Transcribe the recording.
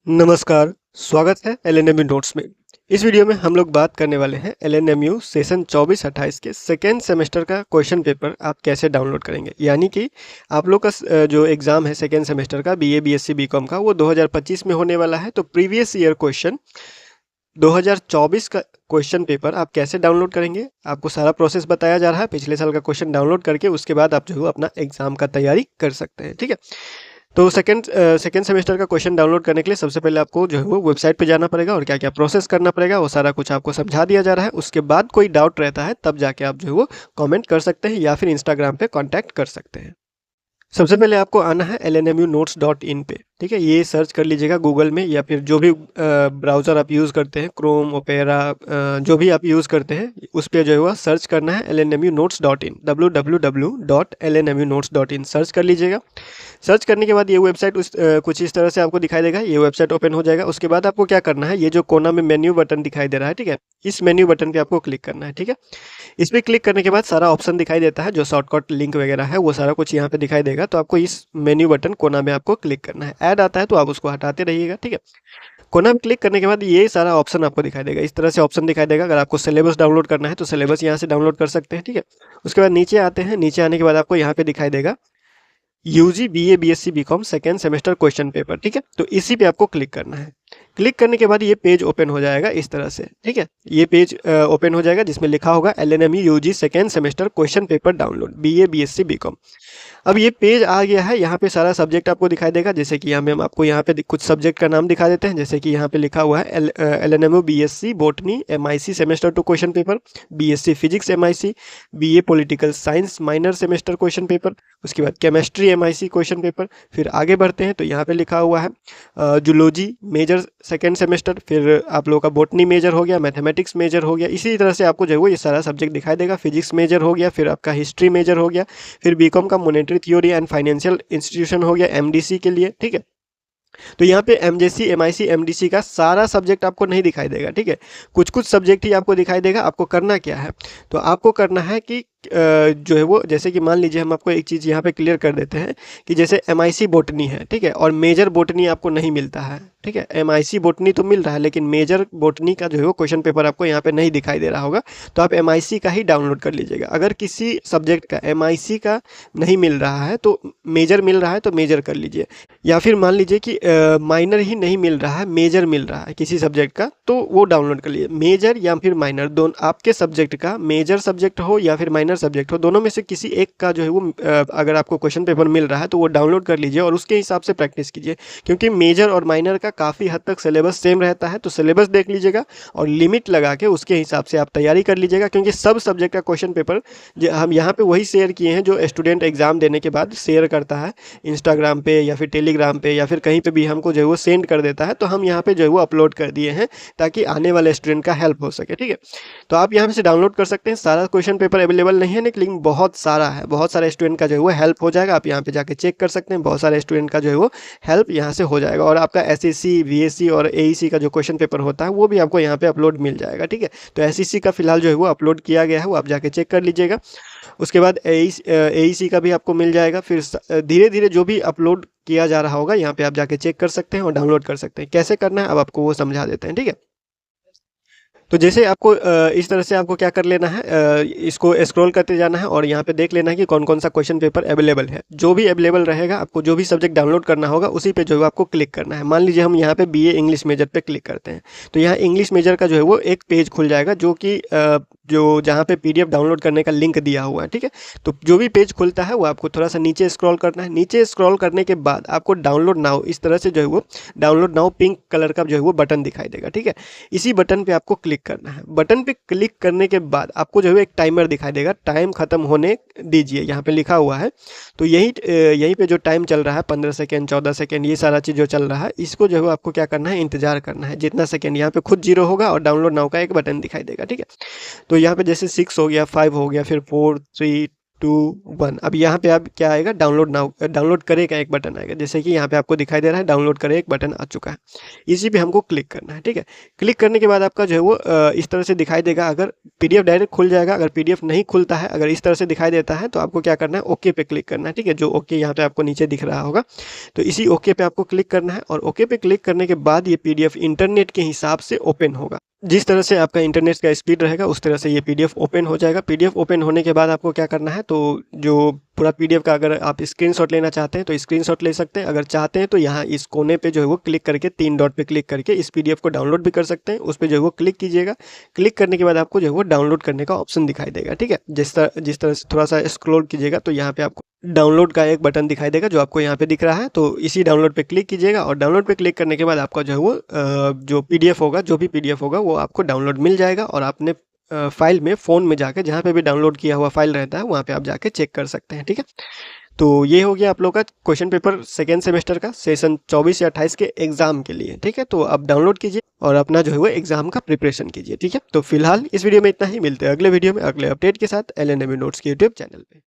नमस्कार, स्वागत है एलएनएमयू नोट्स में। इस वीडियो में हम लोग बात करने वाले हैं एलएनएमयू सेशन 24-28 के सेकेंड सेमेस्टर का क्वेश्चन पेपर आप कैसे डाउनलोड करेंगे। यानी कि आप लोग का जो एग्ज़ाम है सेकेंड सेमेस्टर का बीए, बीएससी, बीकॉम का वो 2025 में होने वाला है। तो प्रीवियस ईयर क्वेश्चन 2024 का क्वेश्चन पेपर आप कैसे डाउनलोड करेंगे, आपको सारा प्रोसेस बताया जा रहा है। पिछले साल का क्वेश्चन डाउनलोड करके उसके बाद आप जो है अपना एग्ज़ाम का तैयारी कर सकते हैं, ठीक है। तो सेकेंड सेमेस्टर का क्वेश्चन डाउनलोड करने के लिए सबसे पहले आपको जो है वो वेबसाइट पे जाना पड़ेगा और क्या-क्या प्रोसेस करना पड़ेगा वो सारा कुछ आपको समझा दिया जा रहा है। उसके बाद कोई डाउट रहता है तब जाके आप जो है वो कमेंट कर सकते हैं या फिर इंस्टाग्राम पे कांटेक्ट कर सकते हैं। सबसे पहले आपको आना है lnmunotes.in पे, ठीक है। ये सर्च कर लीजिएगा गूगल में या फिर जो भी ब्राउज़र आप यूज़ करते हैं, क्रोम, ओपेरा, जो भी आप यूज़ करते हैं उस पे जो है वो सर्च करना है lnmunotes.in, www.lnmunotes.in सर्च कर लीजिएगा। सर्च करने के बाद ये वेबसाइट कुछ इस तरह से आपको दिखाई देगा। ये वेबसाइट ओपन हो जाएगा। उसके बाद आपको क्या करना है, ये जो कोना में मेन्यू बटन दिखाई दे रहा है, ठीक है, इस मेन्यू बटन पे आपको क्लिक करना है, ठीक है। इस पे क्लिक करने के बाद सारा ऑप्शन दिखाई देता है, जो शॉर्टकट लिंक वगैरह है वो सारा कुछ यहाँ पे दिखाई देगा। तो आपको इस मेन्यू बटन कोना में आपको क्लिक करना है। ऐड आता है तो आप उसको हटाते रहिएगा, ठीक है। कोना में क्लिक करने के बाद ये सारा ऑप्शन आपको दिखाई देगा। इस तरह से ऑप्शन दिखाई देगा। अगर आपको सिलेबस डाउनलोड करना है तो सिलेबस यहाँ से डाउनलोड कर सकते हैं, ठीक है। उसके बाद नीचे आते हैं। नीचे आने के बाद आपको यहाँ पे दिखाई देगा UG, BA, BSc, BCom second semester question paper, ठीक है। तो इसी पे आपको क्लिक करना है। क्लिक करने के बाद ये पेज ओपन हो जाएगा इस तरह से, ठीक है। ये पेज ओपन हो जाएगा जिसमें लिखा होगा LNMU UG second semester question paper download, BA, BSc, BCom. अब ये पेज आ गया है। यहाँ पे सारा सब्जेक्ट आपको दिखाई देगा। जैसे कि यहाँ में हम आपको यहाँ पे कुछ सब्जेक्ट का नाम दिखा देते हैं। जैसे कि यहाँ पे लिखा हुआ है LNMU BSc botany MIC semester 2 question paper, BSc physics MIC, BA political science minor semester question paper, उसके बाद केमिस्ट्री एमआईसी क्वेश्चन पेपर। फिर आगे बढ़ते हैं तो यहाँ पे लिखा हुआ है जूलॉजी मेजर सेकेंड सेमेस्टर। फिर आप लोगों का बॉटनी मेजर हो गया, मैथमेटिक्स मेजर हो गया। इसी तरह से आपको जो है वो ये सारा सब्जेक्ट दिखाई देगा। फिजिक्स मेजर हो गया, फिर आपका हिस्ट्री मेजर हो गया, फिर बीकॉम का monetary theory and financial institution हो गया एमडीसी के लिए, ठीक है। तो यहाँ पे एमजेसी, एमआईसी, एमडीसी का सारा सब्जेक्ट आपको नहीं दिखाई देगा, ठीक है। कुछ कुछ सब्जेक्ट ही आपको दिखाई देगा। आपको करना क्या है, तो आपको करना है कि जो है वो, जैसे कि मान लीजिए हम आपको एक चीज़ यहाँ पे क्लियर कर देते हैं कि जैसे एमआईसी बॉटनी है, ठीक है, और मेजर बॉटनी आपको नहीं मिलता है, ठीक है। एमआईसी बॉटनी तो मिल रहा है लेकिन मेजर बॉटनी का जो है वो क्वेश्चन पेपर आपको यहाँ पे नहीं दिखाई दे रहा होगा। तो आप एमआईसी का ही डाउनलोड कर लीजिएगा। अगर किसी सब्जेक्ट का एमआईसी का नहीं मिल रहा है तो मेजर मिल रहा है तो मेजर कर लीजिए। या फिर मान लीजिए कि माइनर ही नहीं मिल रहा है, मेजर मिल रहा है किसी सब्जेक्ट का, तो वो डाउनलोड कर लीजिए। मेजर या फिर माइनर, दोनों आपके सब्जेक्ट का, मेजर सब्जेक्ट हो या फिर माइनर सब्जेक्ट हो, दोनों में से किसी एक का जो है वो अगर आपको क्वेश्चन पेपर मिल रहा है तो वो डाउनलोड कर लीजिए और उसके हिसाब से प्रैक्टिस कीजिए। क्योंकि मेजर और माइनर का काफ़ी हद तक सिलेबस सेम रहता है। तो सिलेबस देख लीजिएगा और लिमिट लगा के उसके हिसाब से आप तैयारी कर लीजिएगा। क्योंकि सब सब्जेक्ट का क्वेश्चन पेपर हम यहाँ पे वही शेयर किए हैं जो स्टूडेंट एग्जाम देने के बाद शेयर करता है इंस्टाग्राम पे या फिर टेलीग्राम पे या फिर कहीं पे भी हमको जो है वो सेंड कर देता है। तो हम यहाँ पे जो है वो अपलोड कर दिए हैं ताकि आने वाले स्टूडेंट का हेल्प हो सके, ठीक है। तो आप यहाँ से डाउनलोड कर सकते हैं। सारा क्वेश्चन पेपर अवेलेबल नहीं है लेकिन बहुत सारा है, बहुत सारे स्टूडेंट का जो है वो हेल्प हो जाएगा। आप यहाँ पे जाके चेक कर सकते हैं। बहुत सारे स्टूडेंट का जो है वो हेल्प यहाँ से हो जाएगा और आपका एसएससी, वीएससी और एईसी का जो क्वेश्चन पेपर होता है वो भी आपको यहाँ पे अपलोड मिल जाएगा, ठीक है। तो एसएससी का फिलहाल जो है वो अपलोड किया गया है, वो आप जाके चेक कर लीजिएगा। उसके बाद एईसी का भी आपको मिल जाएगा। फिर धीरे धीरे जो भी अपलोड किया जा रहा होगा यहाँ पे आप जाके चेक कर सकते हैं और डाउनलोड कर सकते हैं। कैसे करना है अब आपको वो समझा देते हैं, ठीक है। तो जैसे आपको इस तरह से आपको क्या कर लेना है, इसको स्क्रॉल करते जाना है और यहाँ पे देख लेना है कि कौन कौन सा क्वेश्चन पेपर अवेलेबल है। जो भी अवेलेबल रहेगा, आपको जो भी सब्जेक्ट डाउनलोड करना होगा उसी पे जो है आपको क्लिक करना है। मान लीजिए हम यहाँ पे बीए इंग्लिश मेजर पे क्लिक करते हैं तो यहाँ इंग्लिश मेजर का जो है वो एक पेज खुल जाएगा जो कि जो जहाँ पे पीडीएफ डाउनलोड करने का लिंक दिया हुआ है, ठीक है। तो जो भी पेज खुलता है वो आपको थोड़ा सा नीचे स्क्रॉल करना है। नीचे स्क्रॉल करने के बाद आपको डाउनलोड नाउ, इस तरह से जो है वो डाउनलोड नाउ पिंक कलर का जो है वो बटन दिखाई देगा, ठीक है। इसी बटन पे आपको क्लिक करना है। बटन पे क्लिक करने के बाद आपको जो है एक टाइमर दिखाई देगा, टाइम खत्म होने दीजिए, यहाँ पे लिखा हुआ है। तो यहीं पे जो टाइम चल रहा है 15 सेकेंड, 14 सेकेंड, ये सारा चीज़ जो चल रहा है इसको जो है आपको क्या करना है, इंतजार करना है। जितना सेकेंड यहाँ पे खुद जीरो होगा और डाउनलोड नाउ का एक बटन दिखाई देगा, ठीक है। तो यहाँ पे जैसे 6 हो गया, 5 हो गया, फिर 4, 3, 2 1। अब यहाँ पे आप क्या आएगा, डाउनलोड नाउ, डाउनलोड करे का एक बटन आएगा, जैसे कि यहाँ पे आपको दिखाई दे रहा है डाउनलोड करे एक बटन आ चुका है। इसी पे हमको क्लिक करना है, ठीक है। क्लिक करने के बाद आपका जो है वो इस तरह से दिखाई देगा। अगर पीडीएफ डायरेक्ट खुल जाएगा, अगर पीडीएफ नहीं खुलता है, अगर इस तरह से दिखाई देता है, तो आपको क्या करना है, ओके पे क्लिक करना है, ठीक है। जो ओके यहाँ पे आपको नीचे दिख रहा होगा, तो इसी ओके पे आपको क्लिक करना है। और ओके पे क्लिक करने के बाद ये पीडीएफ इंटरनेट के हिसाब से ओपन होगा। जिस तरह से आपका इंटरनेट का स्पीड रहेगा उस तरह से ये पीडीएफ ओपन हो जाएगा। पीडीएफ ओपन होने के बाद आपको क्या करना है, तो जो पूरा पीडीएफ का अगर आप स्क्रीनशॉट लेना चाहते हैं तो स्क्रीनशॉट ले सकते हैं। अगर चाहते हैं तो यहाँ इस कोने पे जो है वो क्लिक करके 3 डॉट पे क्लिक करके इस पीडीएफ को डाउनलोड भी कर सकते हैं। उस पर जो है वो क्लिक कीजिएगा। क्लिक करने के बाद आपको जो है वो डाउनलोड करने का ऑप्शन दिखाई देगा, ठीक है। जिस तरह से थोड़ा सा स्क्रॉल कीजिएगा तो यहाँ पे आपको डाउनलोड का एक बटन दिखाई देगा जो आपको यहाँ पे दिख रहा है। तो इसी डाउनलोड पे क्लिक कीजिएगा और डाउनलोड पे क्लिक करने के बाद आपका जो है वो जो पीडीएफ होगा, जो भी पीडीएफ होगा वो आपको डाउनलोड मिल जाएगा। और आपने फाइल में फ़ोन में जाके जहाँ पे भी डाउनलोड किया हुआ फाइल रहता है वहाँ पे आप जाके चेक कर सकते हैं, ठीक है। तो ये हो गया आप लोग का क्वेश्चन पेपर सेकेंड सेमेस्टर का सेशन 24 या 28 के एग्जाम के लिए, ठीक है। तो आप डाउनलोड कीजिए और अपना जो है वो एग्जाम का प्रिपरेशन कीजिए, ठीक है। तो फिलहाल इस वीडियो में इतना ही, मिलते हैं अगले वीडियो में अगले अपडेट के साथ LNME नोट्स के यूट्यूब चैनल पे।